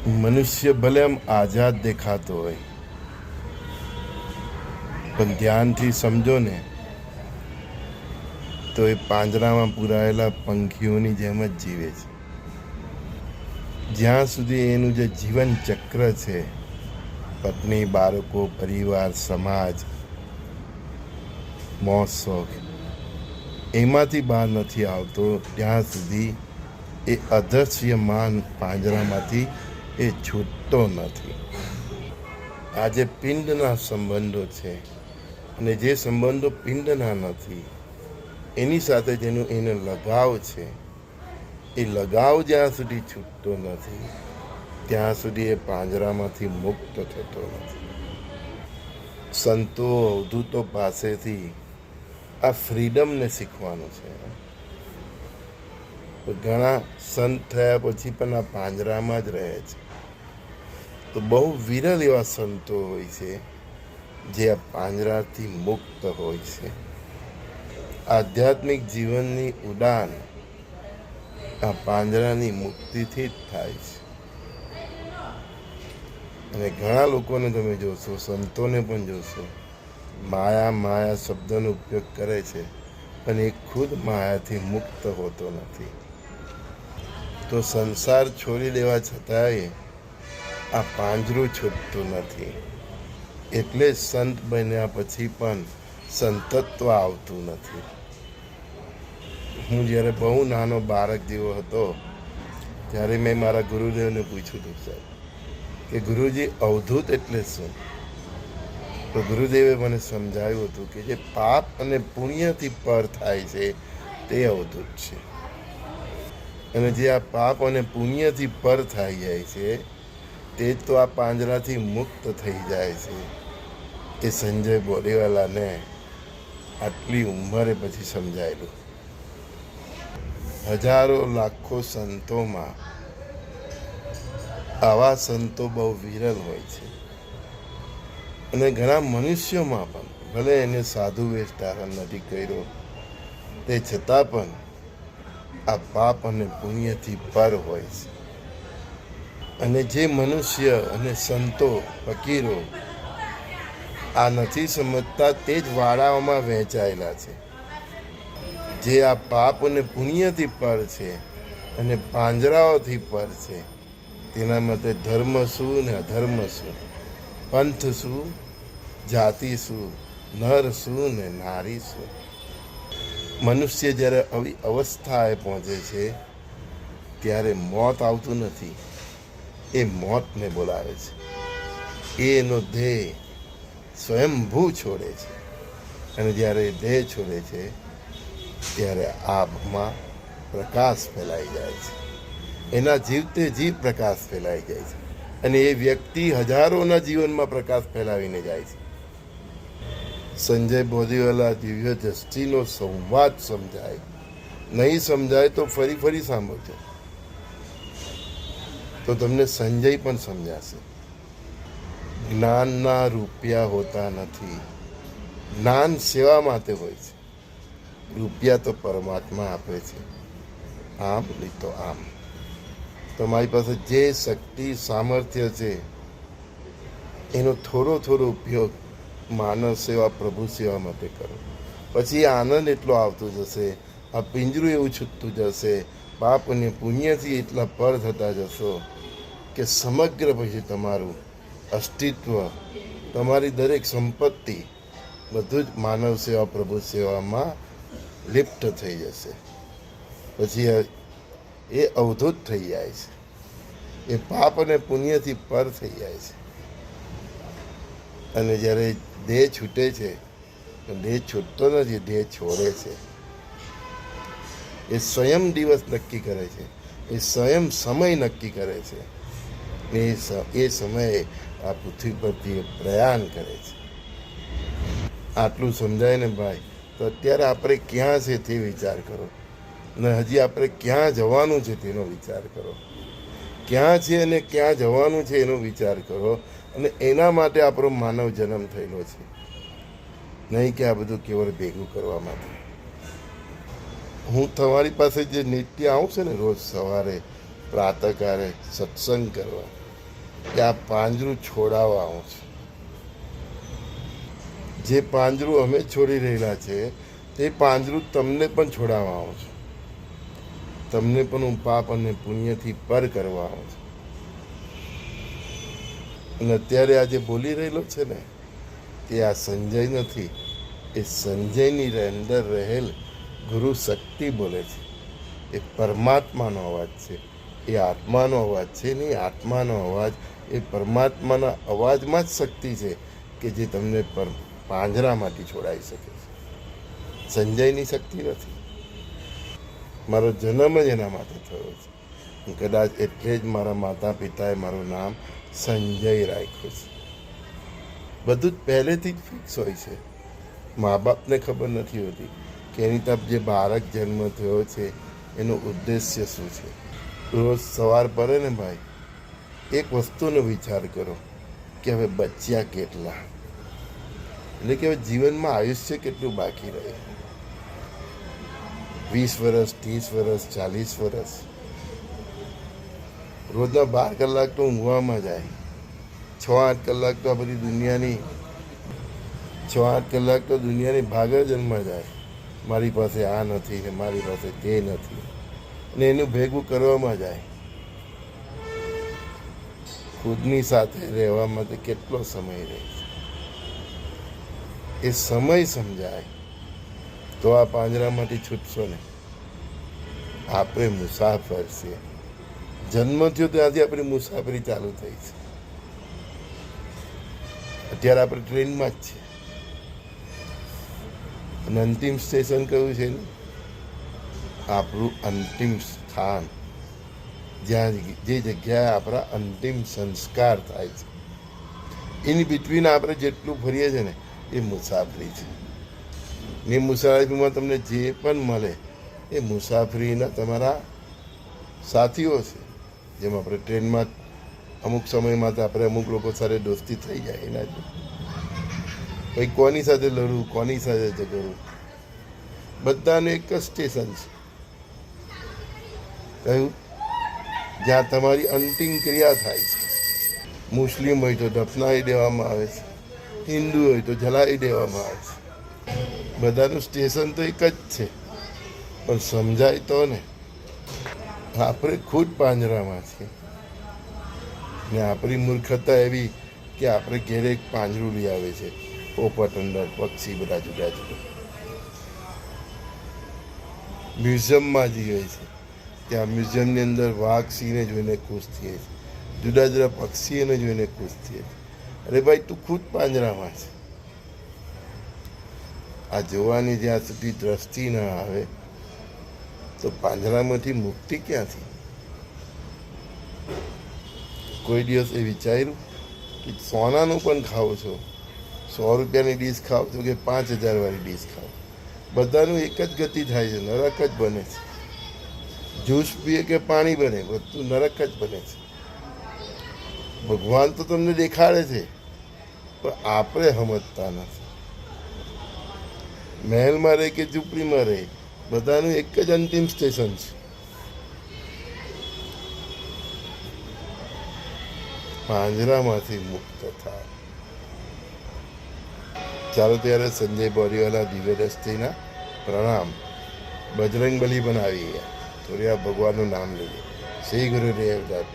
મનુષ્ય ભલે આમ આઝાદ દેખાતો હોય, પણ ધ્યાનથી સમજો ને તો એ પાંજરામાં પૂરાયેલા પંખીઓની જેમ જ જીવે છે. જ્યાં સુધી એનું જે જીવન ચક્ર છે, પત્ની, બાળકો, પરિવાર, સમાજ, મોજ શોખ, એમાંથી બહાર નથી આવતો ત્યાં સુધી એ અદૃશ્યમાન પાંજરામાંથી એ છૂટતો નથી. આ જે પિંડના સંબંધો છે અને જે સંબંધો પિંડના નથી, એની સાથે જેનું એને લગાવ છે, એ લગાવ જ્યાં સુધી છૂટતો નથી ત્યાં સુધી એ પાંજરામાંથી મુક્ત થતો નથી. સંતો, અવધૂતો પાસેથી આ ફ્રીડમને શીખવાનું છે. ઘણા સંત થયા પછી પણ આ પાંજરામાં જ રહે છે. તો બહુ વિરલ એવા સંતો હોય છે જે આ પાંજરાથી મુક્ત હોય છે. આધ્યાત્મિક જીવનની ઉડાન આ પાંજરાની મુક્તિથી જ થાય છે. અને ઘણા લોકોને તમે જોશો, સંતોને પણ જોશો, માયા માયા શબ્દનો ઉપયોગ કરે છે, પણ એ ખુદ માયાથી મુક્ત હોતો નથી. તો સંસાર છોડી દેવા છતાંય આ પાંજરું છૂટતું નથી. એટલે જ સંત બન્યા પછી પણ સંતત્વ આવતું નથી. હું જ્યારે બહુ નાનો બાળક જેવો હતો ત્યારે મેં મારા ગુરુદેવને પૂછ્યું હતું, સાહેબ, કે ગુરુજી, અવધૂત એટલે શું? તો ગુરુદેવે મને સમજાવ્યું હતું કે જે પાપ અને પુણ્યથી પર થાય છે તે અવધૂત છે. અને જે આ પાપ અને પુણ્યથી પર થઈ જાય છે તે જ તો આ પાંજરાથી મુક્ત થઈ જાય છે. એ સંજય બોરીવાલાને આટલી ઉંમરે પછી સમજાયેલું. હજારો લાખો સંતોમાં આવા સંતો બહુ વિરલ હોય છે. અને ઘણા મનુષ્યોમાં પણ, ભલે એને સાધુ વેશ ધારણ નથી કર્યો, તે છતાં પણ આ પાપ અને પુણ્યથી પર હોય છે. અને જે મનુષ્ય અને સંતો, ફકીરો આ નથી સમજતા તે જ વાડાઓમાં વહેંચાયેલા છે. જે આ પાપ અને પુણ્યથી પર છે અને પાંજરાઓથી પર છે, તેના મતે ધર્મ શું ને અધર્મ શું, પંથ શું, જાતિ શું, નર શું ને નારી શું. મનુષ્ય જ્યારે આવી અવસ્થાએ પહોંચે છે ત્યારે મોત આવતું નથી, એ મોતને બોલાવે છે. એનો દેહ સ્વયંભૂ છોડે છે. અને જ્યારે દેહ છોડે છે ત્યારે આભમાં પ્રકાશ ફેલાઈ જાય છે. એના જીવતે જીવ પ્રકાશ ફેલાઈ જાય છે. અને એ વ્યક્તિ હજારોના જીવનમાં પ્રકાશ ફેલાવીને જાય છે. સંજય બોરીવાલા દિવ્ય દ્રષ્ટિનો સંવાદ સમજાય, નહીં સમજાય તો ફરી ફરી સાંભળજો તો તમને સંજય પણ સમજાશે. જ્ઞાનના રૂપિયા હોતા નથી, જ્ઞાન સેવા માટે હોય છે. રૂપિયા તો પરમાત્મા આપે છે, આમ નહીં તો આમ. તમારી પાસે જે શક્તિ, સામર્થ્ય છે એનો થોડો થોડો ઉપયોગ માનવ સેવા, પ્રભુ સેવા માટે કરો. પછી આનંદ એટલો આવતો જશે, આ પિંજરું એવું છૂટતું જશે, પાપ અને પુણ્યથી એટલા પર થતા જશો કે સમગ્ર પછી તમારું અસ્તિત્વ, તમારી દરેક સંપત્તિ, બધું જ માનવ સેવા, પ્રભુ સેવામાં લિપ્ત થઈ જશે. પછી એ અવધૂત થઈ જાય છે. એ પાપ અને પુણ્યથી પર થઈ જાય છે. અને જ્યારે દેહ છૂટે છે, દેહ છૂટતો નથી, દેહ છોડે છે. એ સ્વયં દિવસ નક્કી કરે છે, એ સ્વયં સમય નક્કી કરે છે. એ સમયે આ પૃથ્વી પરથી એ પ્રયાણ કરે છે. આટલું સમજાય ને ભાઈ, તો અત્યારે આપણે ક્યાં છે તે વિચાર કરો, અને હજી આપણે ક્યાં જવાનું છે તેનો વિચાર કરો. ક્યાં છે અને ક્યાં જવાનું છે એનો વિચાર કરો. અને એના માટે આપણો માનવ જન્મ થયેલો છે, નહીં કે આ બધું કેવળ ભેગું કરવા માટે. હું તમારી પાસે જે નિત્ય આવું છે ને રોજ સવારે પ્રાતઃકાળે સત્સંગ કરવા, કે આ પાંજરું છોડાવવા આવું છું. જે પાંજરું અમે છોડી રહેલા છે તે પાંજરું તમને પણ છોડાવવા આવું છું. તમને પણ હું પાપ અને પુણ્યથી પર કરવા આવું છું. અને અત્યારે આ જે બોલી રહેલો છે ને તે આ સંજય નથી, એ સંજયની અંદર રહેલ ગુરુ શક્તિ બોલે છે. એ પરમાત્માનો અવાજ છે, એ આત્માનો અવાજ છે નહીં. આત્માનો અવાજ એ પરમાત્માના અવાજમાં જ શક્તિ છે કે જે તમને પાંજરામાંથી છોડાવી શકે છે. સંજયની શક્તિ નથી. મારો જન્મ જ એના માટે થયો છે. કદાચ એટલે જ મારા માતા પિતાએ મારું નામ સંજય રાખ્યું છે. બધું જ પહેલેથી જ ફિક્સ હોય છે. મા બાપને ખબર નથી હોતી કે એની તરફ જે બાળક જન્મ થયો છે એનો ઉદ્દેશ્ય શું છે. રોજ સવાર પડે ને ભાઈ, એક વસ્તુનો વિચાર કરો કે હવે બચ્યા કેટલા, એટલે કે હવે જીવનમાં આયુષ્ય કેટલું બાકી રહે. 20 વર્ષ, 30 વર્ષ, 40 વર્ષ. રોજના 12 કલાક તો ઊંઘવામાં જાય, 6-8 કલાક તો આ બધી દુનિયાની 6-8 કલાક તો દુનિયાની ભાગજનમાં જાય. મારી પાસે આ નથી ને મારી પાસે તે નથી, અને એનું ભેગું કરવામાં જાય. ખુદની સાથે રહેવા માટે કેટલો સમય રહે છે. એ સમય સમજાય તો આ પાંજરામાંથી છૂટશો ને. આપણે મુસાફર છીએ. જન્મ થયો ત્યાંથી આપણી મુસાફરી ચાલુ થઈ છે. અત્યારે આપણે ટ્રેનમાં જ છીએ. અને અંતિમ સ્ટેશન કયું છે? આપણું અંતિમ સ્થાન, જ્યાં જે જગ્યાએ આપણા અંતિમ સંસ્કાર થાય છે. એની બિટવીન આપણે જેટલું ફરીએ છીએ ને એ મુસાફરી છે. એ મુસાફરીમાં તમને જે પણ મળે એ મુસાફરીના તમારા સાથીઓ છે. જેમ આપણે ટ્રેનમાં અમુક સમયમાં તો આપણે અમુક લોકો સાથે દોસ્તી થઈ જાય એના જ. ભાઈ કોની સાથે લડવું, કોની સાથે ઝઘડવું, બધાનું એક જ સ્ટેશન છે. કયું? જ્યાં તમારી અંતિમ ક્રિયા થાય છે. મુસ્લિમ હોય તો દફનાવી દેવામાં આવે છે, હિન્દુ હોય તો જલાવી દેવામાં આવે છે. બધાનું સ્ટેશન તો એક જ છે, પણ સમજાય તો ને. આપણે ખુદ પાંજરામાં છીએ ને આપણી મૂર્ખતા એવી કે આપણે ઘેરે એક પાંજરું લઈ આવે છે. પોપટ, અંદર પક્ષી, બધા જુદા જુદા. મ્યુઝિયમમાં જઈએ છે, ત્યાં મ્યુઝિયમની અંદર વાઘ, સિંહને જોઈને ખુશ થઈએ છીએ, જુદા જુદા પક્ષીઓને જોઈને ખુશ થઈએ છીએ. અરે ભાઈ, તું ખુદ પાંજરામાં છે. આ જોવાની જ્યાં સુધી દ્રષ્ટિ ન આવે તો પાંજરામાંથી મુક્તિ ક્યાંથી? કોઈ દિવસ એ વિચાર્યું કે સોનાનું પણ ખાઓ છો, 100 રૂપિયાની ડીશ ખાઓ છો કે 5000 વાળી ડીશ ખાઓ, બધાનું એક જ ગતિ થાય છે, નરક જ બને છે. જ્યુસ પીએ કે પાણી બને, બધું નરક જ બને છે. ભગવાન તો તમને દેખાડે છે, પણ આપણે સમજતા નથી. મહેલમાં રહે કે ઝૂંપડીમાં રહે, બધાનું એક જ અંતિમ સ્ટેશન છે. પાંજરામાંથી મુક્ત થાય. ચાલો ત્યારે સંજય બોરીવાલા દિવ્ય દ્રષ્ટિના પ્રણામ. બજરંગ બલી પણ આવી ગયા. થોડી વાર ભગવાનનું નામ લઈએ. શ્રી ગુરુદેવ દત્ત.